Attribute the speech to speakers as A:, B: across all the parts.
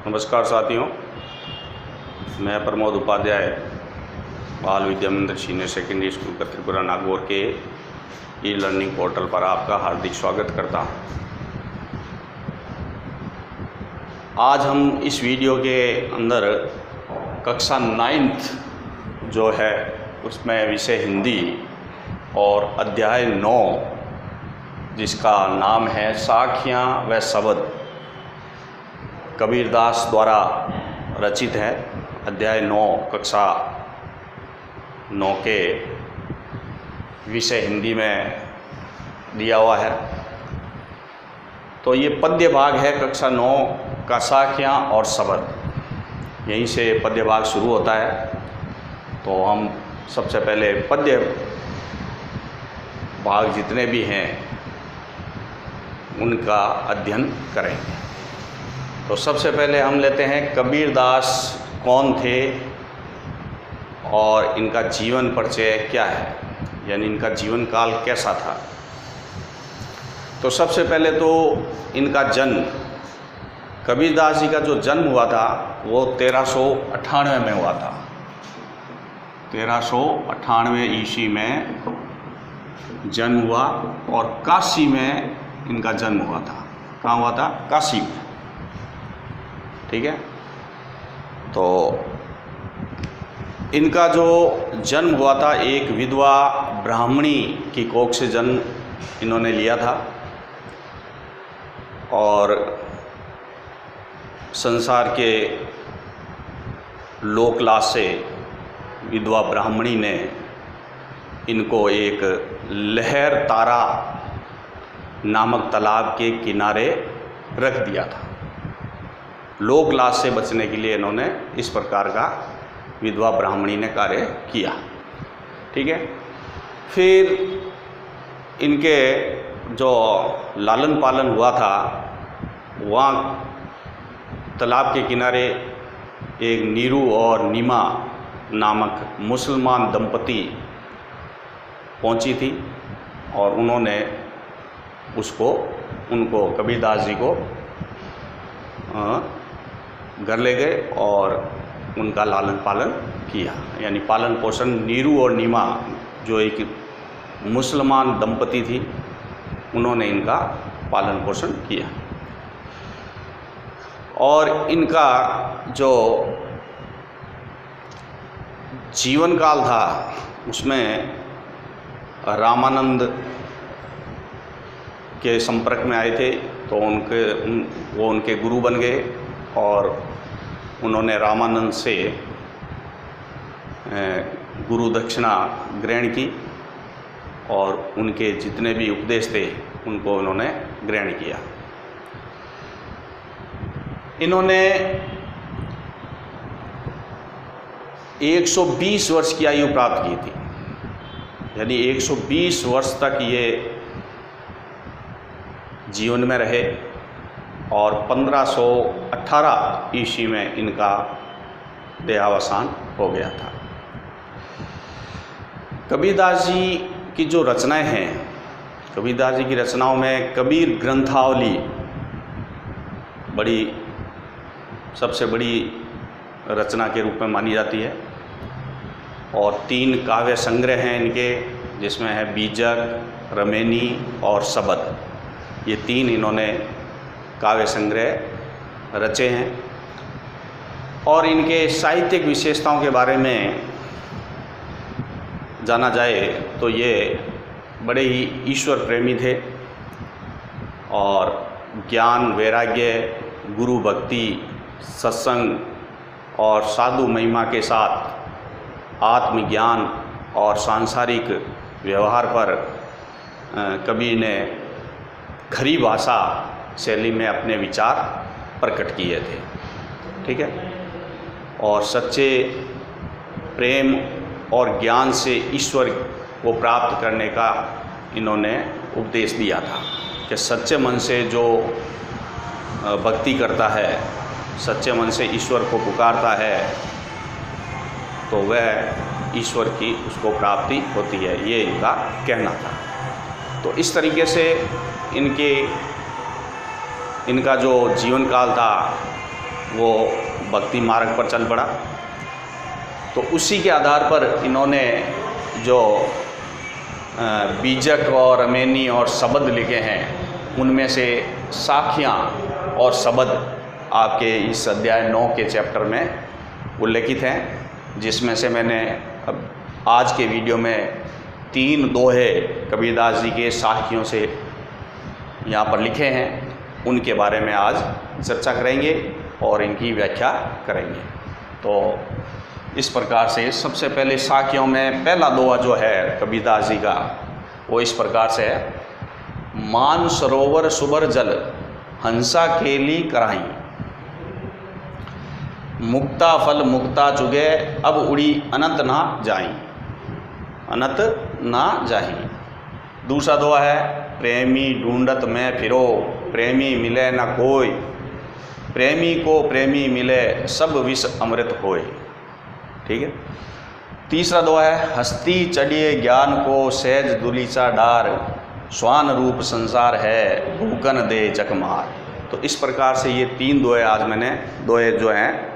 A: नमस्कार साथियों, मैं प्रमोद उपाध्याय बाल विद्या मंदिर सीनियर सेकेंडरी स्कूल का त्रिपुरा नागौर के ई लर्निंग पोर्टल पर आपका हार्दिक स्वागत करता हूं। आज हम इस वीडियो के अंदर कक्षा 9th जो है उसमें विषय हिंदी और अध्याय 9 जिसका नाम है साखियाँ व शब्द, कबीरदास द्वारा रचित है। अध्याय 9 कक्षा 9 के विषय हिंदी में दिया हुआ है। तो ये पद्य भाग है कक्षा 9 का, साखियाँ और शब्द। यहीं से पद्य भाग शुरू होता है। तो हम सबसे पहले पद्य भाग जितने भी हैं उनका अध्ययन करेंगे। तो सबसे पहले हम लेते हैं कबीरदास कौन थे और इनका जीवन परिचय क्या है, यानी इनका जीवन काल कैसा था। तो सबसे पहले तो इनका जन्म, कबीरदास जी का जो जन्म हुआ था वो 1398 में हुआ था। 1398 ईस्वी में जन्म हुआ और काशी में इनका जन्म हुआ था। कहाँ हुआ था? काशी में। ठीक है। तो इनका जो जन्म हुआ था एक विधवा ब्राह्मणी की कोख से जन्म इन्होंने लिया था और संसार के लोकलाज से विधवा ब्राह्मणी ने इनको एक लहर तारा नामक तालाब के किनारे रख दिया था। लोक लाज से बचने के लिए इन्होंने इस प्रकार का विधवा ब्राह्मणी ने कार्य किया। ठीक है। फिर इनके जो लालन पालन हुआ था, वहाँ तालाब के किनारे एक नीरू और नीमा नामक मुसलमान दंपति पहुँची थी और उन्होंने उनको कबीरदास जी को घर ले गए और उनका लालन पालन किया। यानी पालन पोषण नीरू और नीमा जो एक मुसलमान दंपति थी, उन्होंने इनका पालन पोषण किया। और इनका जो जीवन काल था उसमें रामानंद के संपर्क में आए थे, तो वो उनके गुरु बन गए और उन्होंने रामानंद से गुरु दक्षिणा ग्रहण की और उनके जितने भी उपदेश थे उनको उन्होंने ग्रहण किया। इन्होंने 120 वर्ष की आयु प्राप्त की थी। यानी 120 वर्ष तक ये जीवन में रहे और 1518 ईस्वी में इनका देहावसान हो गया था। कबीरदास जी की जो रचनाएं हैं, कबीरदास जी की रचनाओं में कबीर ग्रंथावली सबसे बड़ी रचना के रूप में मानी जाती है। और 3 काव्य संग्रह हैं इनके, जिसमें है बीजक, रमेनी और शब्द। ये 3 इन्होंने काव्य संग्रह रचे हैं। और इनके साहित्यिक विशेषताओं के बारे में जाना जाए तो ये बड़े ही ईश्वर प्रेमी थे और ज्ञान, वैराग्य, गुरु भक्ति, सत्संग और साधु महिमा के साथ आत्मज्ञान और सांसारिक व्यवहार पर कबीर ने खरी भाषा शैली में अपने विचार प्रकट किए थे। ठीक है। और सच्चे प्रेम और ज्ञान से ईश्वर को प्राप्त करने का इन्होंने उपदेश दिया था कि सच्चे मन से जो भक्ति करता है, सच्चे मन से ईश्वर को पुकारता है, तो वह ईश्वर की उसको प्राप्ति होती है, ये इनका कहना था। तो इस तरीके से इनका जो जीवन काल था वो भक्ति मार्ग पर चल पड़ा। तो उसी के आधार पर इन्होंने जो बीजक और अमेनी और शब्द लिखे हैं, उनमें से साखियाँ और शब्द आपके इस अध्याय 9 के चैप्टर में उल्लेखित हैं, जिसमें से मैंने अब आज के वीडियो में 3 दोहे कबीरदास जी के साखियों से यहाँ पर लिखे हैं, उनके बारे में आज चर्चा करेंगे और इनकी व्याख्या करेंगे। तो इस प्रकार से सबसे पहले साखियों में पहला दोहा जो है कबीरदास जी का, वो इस प्रकार से है। मान सरोवर सुबर जल हंसा केली कराई, मुक्ता फल मुक्ता चुगे अब उड़ी अनंत ना जाई, अनंत ना जाही। दूसरा दोहा है। प्रेमी ढूंढत में फिरो प्रेमी मिले न कोई, प्रेमी को प्रेमी मिले सब विष अमृत होए। ठीक है। तीसरा दोहा है। हस्ती चढ़िए ज्ञान को सहज दुलीचा डार, स्वान रूप संसार है भूकन दे चकमार। तो इस प्रकार से ये 3 दोहे आज मैंने दोहे जो हैं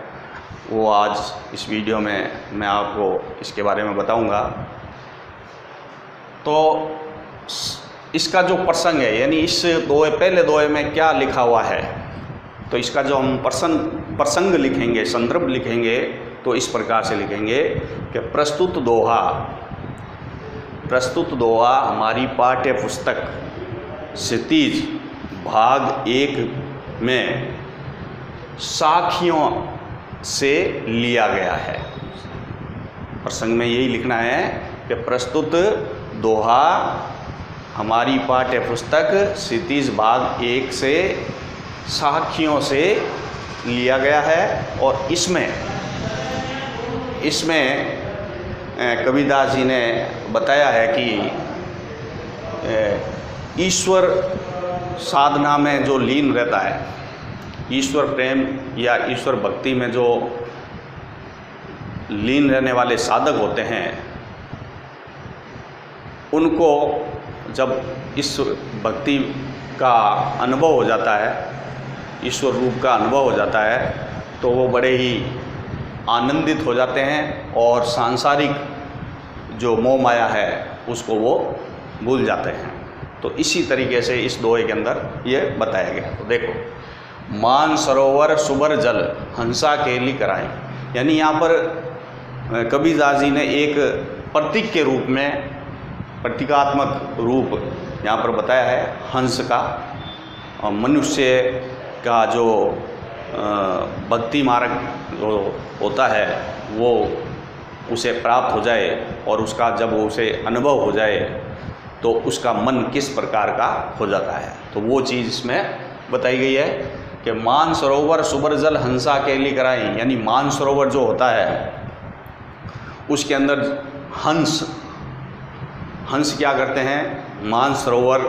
A: वो आज इस वीडियो में मैं आपको इसके बारे में बताऊंगा। तो इसका जो प्रसंग है, यानी इस दोहे पहले दोहे में क्या लिखा हुआ है, तो इसका जो हम प्रसंग लिखेंगे, संदर्भ लिखेंगे, तो इस प्रकार से लिखेंगे कि प्रस्तुत दोहा हमारी पाठ्य पुस्तक क्षितिज भाग 1 में साखियों से लिया गया है। प्रसंग में यही लिखना है कि प्रस्तुत दोहा हमारी पाठ्य पुस्तक क्षितिज भाग 1 से साखियों से लिया गया है। और इसमें कबीरदास जी ने बताया है कि ईश्वर साधना में जो लीन रहता है, ईश्वर प्रेम या ईश्वर भक्ति में जो लीन रहने वाले साधक होते हैं, उनको जब इस भक्ति का अनुभव हो जाता है, ईश्वर रूप का अनुभव हो जाता है, तो वो बड़े ही आनंदित हो जाते हैं और सांसारिक जो मोह माया है उसको वो भूल जाते हैं। तो इसी तरीके से इस दोहे के अंदर ये बताया गया। तो देखो, मान सरोवर सुबर जल हंसा केली कराई, यानी यहाँ पर कबीरदास जी ने एक प्रतीक के रूप में, प्रतीकात्मक रूप यहाँ पर बताया है हंस का। मनुष्य का जो भक्ति मार्ग जो होता है वो उसे प्राप्त हो जाए और उसका जब उसे अनुभव हो जाए तो उसका मन किस प्रकार का हो जाता है, तो वो चीज़ इसमें बताई गई है कि मान सरोवर सुबर जल हंसा केली कराई, यानी मान सरोवर जो होता है उसके अंदर हंस क्या करते हैं, मान सरोवर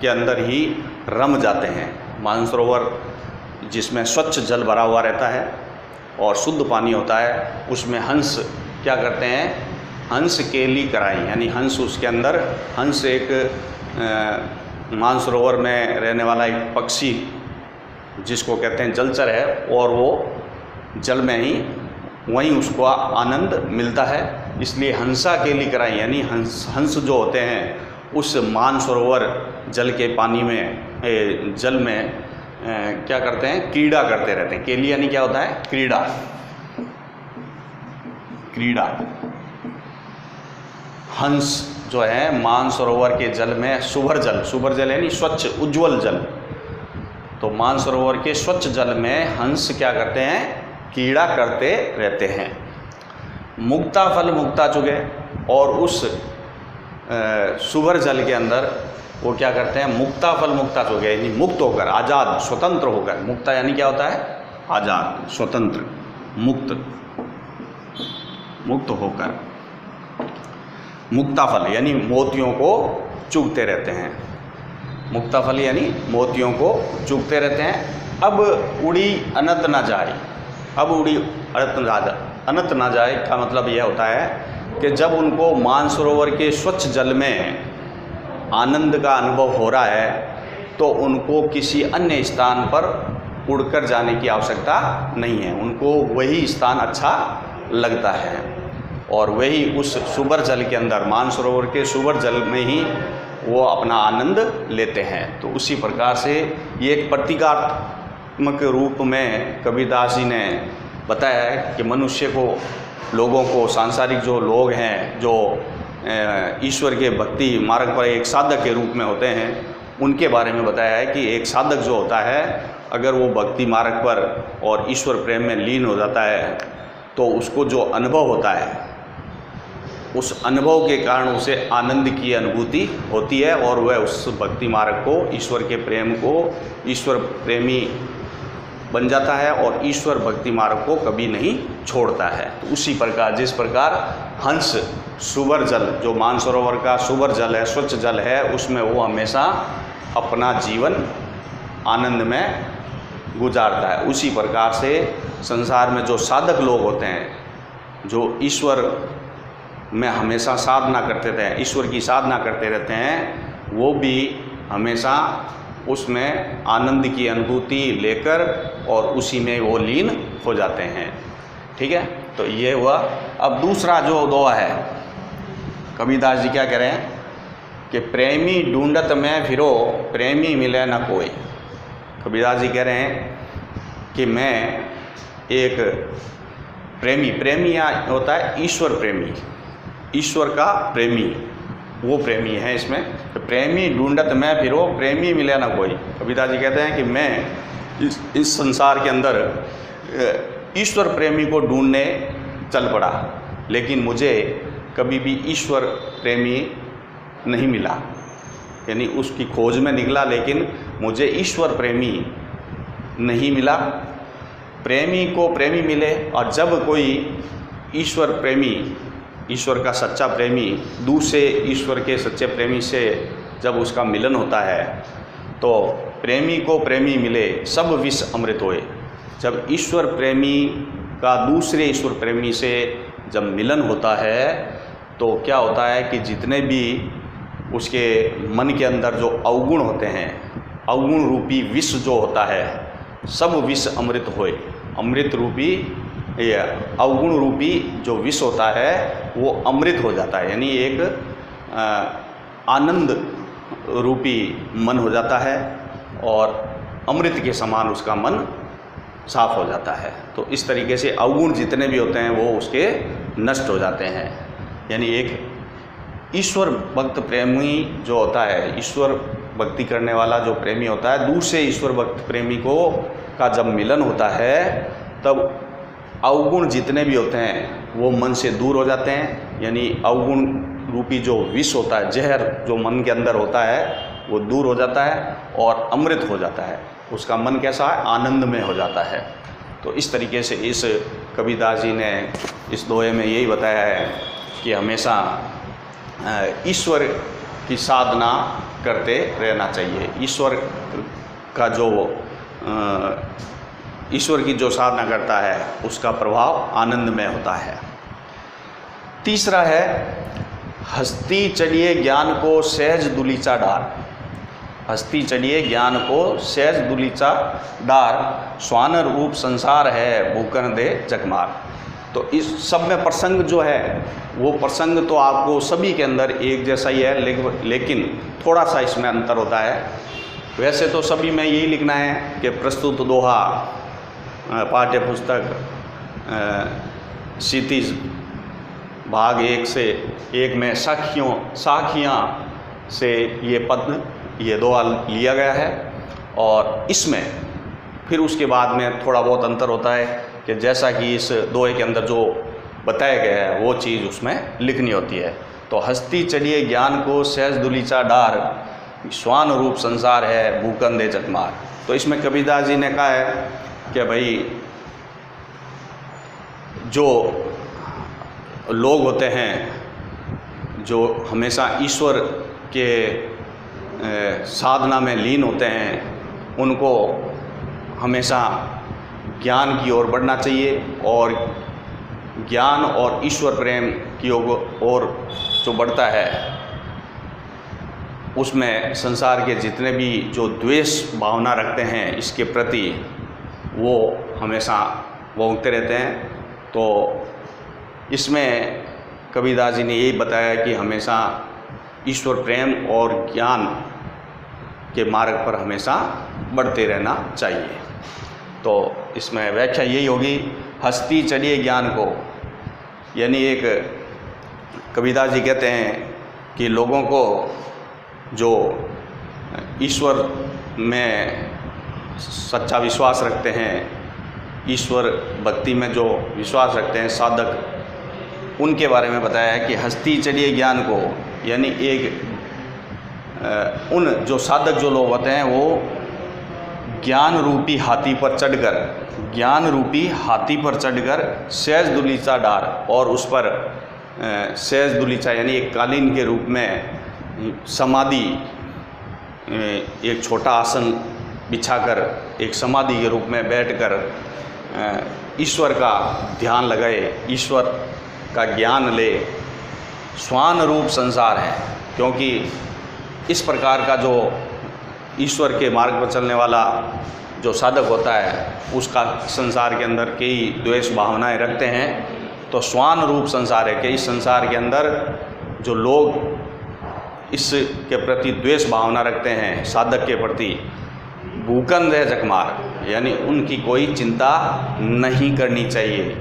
A: के अंदर ही रम जाते हैं। मान सरोवर जिसमें स्वच्छ जल भरा हुआ रहता है और शुद्ध पानी होता है, उसमें हंस क्या करते हैं, हंस केली कराई, यानी हंस उसके अंदर, हंस एक मानसरोवर में रहने वाला एक पक्षी जिसको कहते हैं जलचर है, और वो जल में ही वहीं उसको आनंद मिलता है। इसलिए हंसा केली कराई, यानी हंस जो होते हैं उस मानसरोवर जल के पानी में, जल में क्या करते हैं, क्रीड़ा करते रहते हैं। केली यानी क्या होता है, क्रीड़ा। हंस जो है मानसरोवर के जल में सुभर जल यानी स्वच्छ उज्ज्वल जल, तो मानसरोवर के स्वच्छ जल में हंस क्या करते हैं, क्रीड़ा करते रहते हैं। मुक्ता फल मुक्ता चुगे, और उस सुभर जल के अंदर वो क्या करते हैं, मुक्ता फल मुक्ता चुगे, यानी मुक्त होकर, आज़ाद, स्वतंत्र होकर। मुक्ता यानी क्या होता है, आज़ाद, स्वतंत्र, मुक्त होकर। मुक्ता फल यानी मोतियों को चुगते रहते हैं। मुक्ता फल यानी मोतियों को चुगते रहते हैं। अब उड़ी अनंत ना जाए, अब उड़ी अनंत ना जाए का मतलब यह होता है कि जब उनको मानसरोवर के स्वच्छ जल में आनंद का अनुभव हो रहा है तो उनको किसी अन्य स्थान पर उड़कर जाने की आवश्यकता नहीं है, उनको वही स्थान अच्छा लगता है और वही उस सुबर जल के अंदर, मानसरोवर के सुबर जल में ही वो अपना आनंद लेते हैं। तो उसी प्रकार से ये एक प्रतीकात्मक रूप में कबीरदास जी ने बताया है कि मनुष्य को, लोगों को, सांसारिक जो लोग हैं, जो ईश्वर के भक्ति मार्ग पर एक साधक के रूप में होते हैं, उनके बारे में बताया है कि एक साधक जो होता है, अगर वो भक्ति मार्ग पर और ईश्वर प्रेम में लीन हो जाता है तो उसको जो अनुभव होता है, उस अनुभव के कारण उसे आनंद की अनुभूति होती है और वह उस भक्ति मार्ग को, ईश्वर के प्रेम को, ईश्वर प्रेमी बन जाता है और ईश्वर भक्ति मार्ग को कभी नहीं छोड़ता है। तो उसी प्रकार, जिस प्रकार हंस सुवर जल, जो मानसरोवर का सुवर जल है, स्वच्छ जल है, उसमें वो हमेशा अपना जीवन आनंद में गुजारता है, उसी प्रकार से संसार में जो साधक लोग होते हैं, जो ईश्वर में हमेशा साधना करते रहते हैं, ईश्वर की साधना करते रहते हैं, वो भी हमेशा उसमें आनंद की अनुभूति लेकर और उसी में वो लीन हो जाते हैं। ठीक है, तो ये हुआ। अब दूसरा जो दोहा है, कबीरदास जी क्या कह रहे हैं कि प्रेमी ढूंढत में फिरो, प्रेमी मिले न कोई। कबीरदास जी कह रहे हैं कि मैं एक प्रेमी, प्रेमी यहाँ होता है ईश्वर प्रेमी, ईश्वर का प्रेमी, वो प्रेमी है इसमें। तो प्रेमी ढूंढत में फिरो, प्रेमी मिले ना कोई। कबीरदास जी कहते हैं कि मैं इस संसार के अंदर ईश्वर प्रेमी को ढूंढने चल पड़ा, लेकिन मुझे कभी भी ईश्वर प्रेमी नहीं मिला, यानी उसकी खोज में निकला लेकिन मुझे ईश्वर प्रेमी नहीं मिला। प्रेमी को प्रेमी मिले, और जब कोई ईश्वर प्रेमी, ईश्वर का सच्चा प्रेमी दूसरे ईश्वर के सच्चे प्रेमी से जब उसका मिलन होता है तो प्रेमी को प्रेमी मिले सब विष अमृत होए। जब ईश्वर प्रेमी का दूसरे ईश्वर प्रेमी से जब मिलन होता है तो क्या होता है कि जितने भी उसके मन के अंदर जो अवगुण होते हैं, अवगुण रूपी विष जो होता है, सब विष अमृत होए। अमृत रूपी ये अवगुण रूपी जो विष होता है वो अमृत हो जाता है, यानी एक आनंद रूपी मन हो जाता है और अमृत के समान उसका मन साफ हो जाता है। तो इस तरीके से अवगुण जितने भी होते हैं वो उसके नष्ट हो जाते हैं। यानी एक ईश्वर भक्त प्रेमी जो होता है, ईश्वर भक्ति करने वाला जो प्रेमी होता है, दूसरे ईश्वर भक्त प्रेमी को का जब मिलन होता है तब अवगुण जितने भी होते हैं वो मन से दूर हो जाते हैं। यानी अवगुण रूपी जो विष होता है, जहर जो मन के अंदर होता है वो दूर हो जाता है और अमृत हो जाता है। उसका मन कैसा है? आनंद में हो जाता है। तो इस तरीके से इस कबीरदास जी ने इस दोहे में यही बताया है कि हमेशा ईश्वर की साधना करते रहना चाहिए। ईश्वर का जो ईश्वर की जो साधना करता है उसका प्रभाव आनंद में होता है। तीसरा है हस्ती चढ़िए ज्ञान को सहज दुलीचा डार। हस्ती चढ़िए ज्ञान को सहज दुलीचा डार, स्वानर रूप संसार है भूकन दे जगमार। तो इस सब में प्रसंग जो है वो प्रसंग तो आपको सभी के अंदर एक जैसा ही है, लेकिन थोड़ा सा इसमें अंतर होता है। वैसे तो सभी में यही लिखना है कि प्रस्तुत दोहा पाठ्य पुस्तक क्षितिज भाग 1 से 1 में साखियाँ से ये पद, ये दोहा लिया गया है। और इसमें फिर उसके बाद में थोड़ा बहुत अंतर होता है कि जैसा कि इस दोहे के अंदर जो बताया गया है वो चीज़ उसमें लिखनी होती है। तो हस्ती चढ़िए ज्ञान को सहज दुलीचा डार, स्वान रूप संसार है भूकन दे जगमार। तो इसमें कबीरदास जी ने कहा है कि भाई जो लोग होते हैं जो हमेशा ईश्वर के साधना में लीन होते हैं, उनको हमेशा ज्ञान की ओर बढ़ना चाहिए और ज्ञान और ईश्वर प्रेम की ओर जो बढ़ता है उसमें संसार के जितने भी जो द्वेष भावना रखते हैं इसके प्रति, वो हमेशा भोंकते रहते हैं। तो इसमें कबीरदास जी ने यही बताया कि हमेशा ईश्वर प्रेम और ज्ञान के मार्ग पर हमेशा बढ़ते रहना चाहिए। तो इसमें व्याख्या यही होगी, हस्ती चढ़िए ज्ञान को, यानी एक कबीरदास जी कहते हैं कि लोगों को जो ईश्वर में सच्चा विश्वास रखते हैं, ईश्वर भक्ति में जो विश्वास रखते हैं साधक, उनके बारे में बताया है कि हस्ती चढ़िए ज्ञान को, यानी एक उन जो साधक जो लोग होते हैं वो ज्ञान रूपी हाथी पर चढ़कर सहज दुलीचा डार, और उस पर सहज दुलीचा यानी एक कालीन के रूप में समाधि, एक छोटा आसन बिछाकर एक समाधि के रूप में बैठकर ईश्वर का ध्यान लगाए, ईश्वर का ज्ञान ले। स्वान रूप संसार है, क्योंकि इस प्रकार का जो ईश्वर के मार्ग पर चलने वाला जो साधक होता है उसका संसार के अंदर कई द्वेष भावनाएं रखते हैं। तो स्वान रूप संसार है कि इस संसार के अंदर जो लोग इसके प्रति द्वेष भावना रखते हैं साधक के प्रति, भूकंद है जकमार, यानी उनकी कोई चिंता नहीं करनी चाहिए,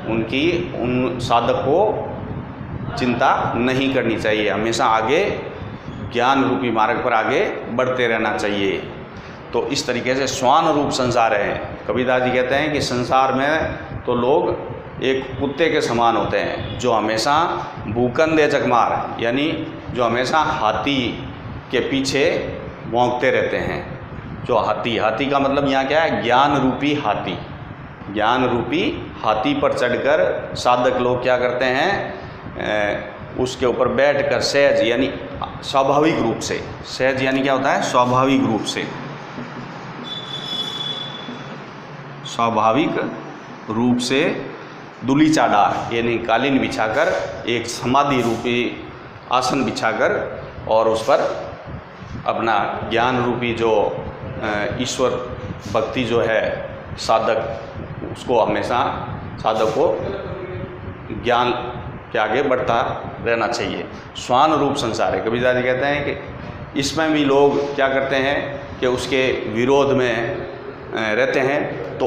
A: उन साधक को चिंता नहीं करनी चाहिए, हमेशा आगे ज्ञान रूपी मार्ग पर आगे बढ़ते रहना चाहिए। तो इस तरीके से स्वान रूप संसार है। कबीरदास जी कहते हैं कि संसार में तो लोग एक कुत्ते के समान होते हैं जो हमेशा भूकंद है जकमार, यानी जो हमेशा हाथी के पीछे भौंकते रहते हैं। जो हाथी का मतलब यहाँ क्या है, ज्ञान रूपी हाथी। ज्ञान रूपी हाथी पर चढ़कर साधक लोग क्या करते हैं, उसके ऊपर बैठकर सहज यानी स्वाभाविक रूप से, सहज यानी क्या होता है, स्वाभाविक रूप से दुलीचा डार यानी कालीन बिछाकर एक समाधि रूपी आसन बिछाकर और उस पर अपना ज्ञान रूपी जो ईश्वर भक्ति जो है साधक, उसको हमेशा साधक को ज्ञान के आगे बढ़ता रहना चाहिए। स्वान रूप संसार है। कबीरदास जी कहते हैं कि इसमें भी लोग क्या करते हैं कि उसके विरोध में रहते हैं, तो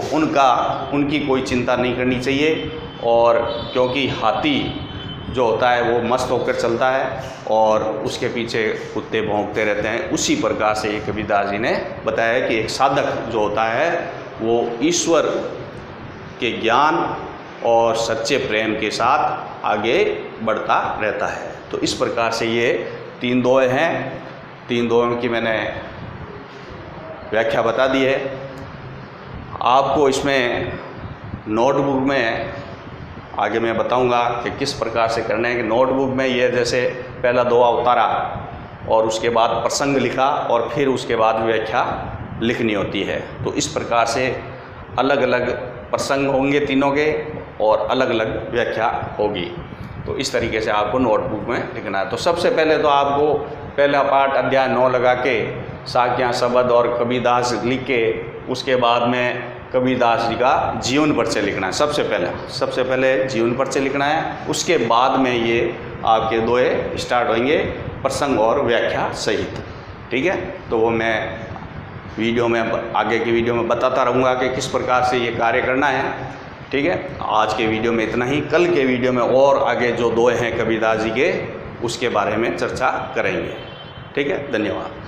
A: उनकी कोई चिंता नहीं करनी चाहिए। और क्योंकि हाथी जो होता है वो मस्त होकर चलता है और उसके पीछे कुत्ते भौंकते रहते हैं, उसी प्रकार से कबीरदास जी ने बताया कि एक साधक जो होता है वो ईश्वर के ज्ञान और सच्चे प्रेम के साथ आगे बढ़ता रहता है। तो इस प्रकार से ये 3 दोहे हैं। 3 दोहों की मैंने व्याख्या बता दी है। आपको इसमें नोटबुक में आगे मैं बताऊंगा कि किस प्रकार से करना है। कि नोटबुक में ये जैसे पहला दोहा उतारा और उसके बाद प्रसंग लिखा और फिर उसके बाद व्याख्या लिखनी होती है। तो इस प्रकार से अलग अलग प्रसंग होंगे तीनों के और अलग अलग व्याख्या होगी। तो इस तरीके से आपको नोटबुक में लिखना है। तो सबसे पहले तो आपको पहला पाठ अध्याय 9 लगा के साक्यां शब्द और कबीरदास लिख के उसके बाद में कबीरदास जी का जीवन परिचय लिखना है। सबसे पहले जीवन परिचय लिखना है, उसके बाद में ये आपके दोहे स्टार्ट होंगे प्रसंग और व्याख्या सहित। ठीक है, तो वो मैं वीडियो में आगे की वीडियो में बताता रहूँगा कि किस प्रकार से ये कार्य करना है। ठीक है, आज के वीडियो में इतना ही। कल के वीडियो में और आगे जो दोहे हैं कबीरदास जी के उसके बारे में चर्चा करेंगे। ठीक है, धन्यवाद।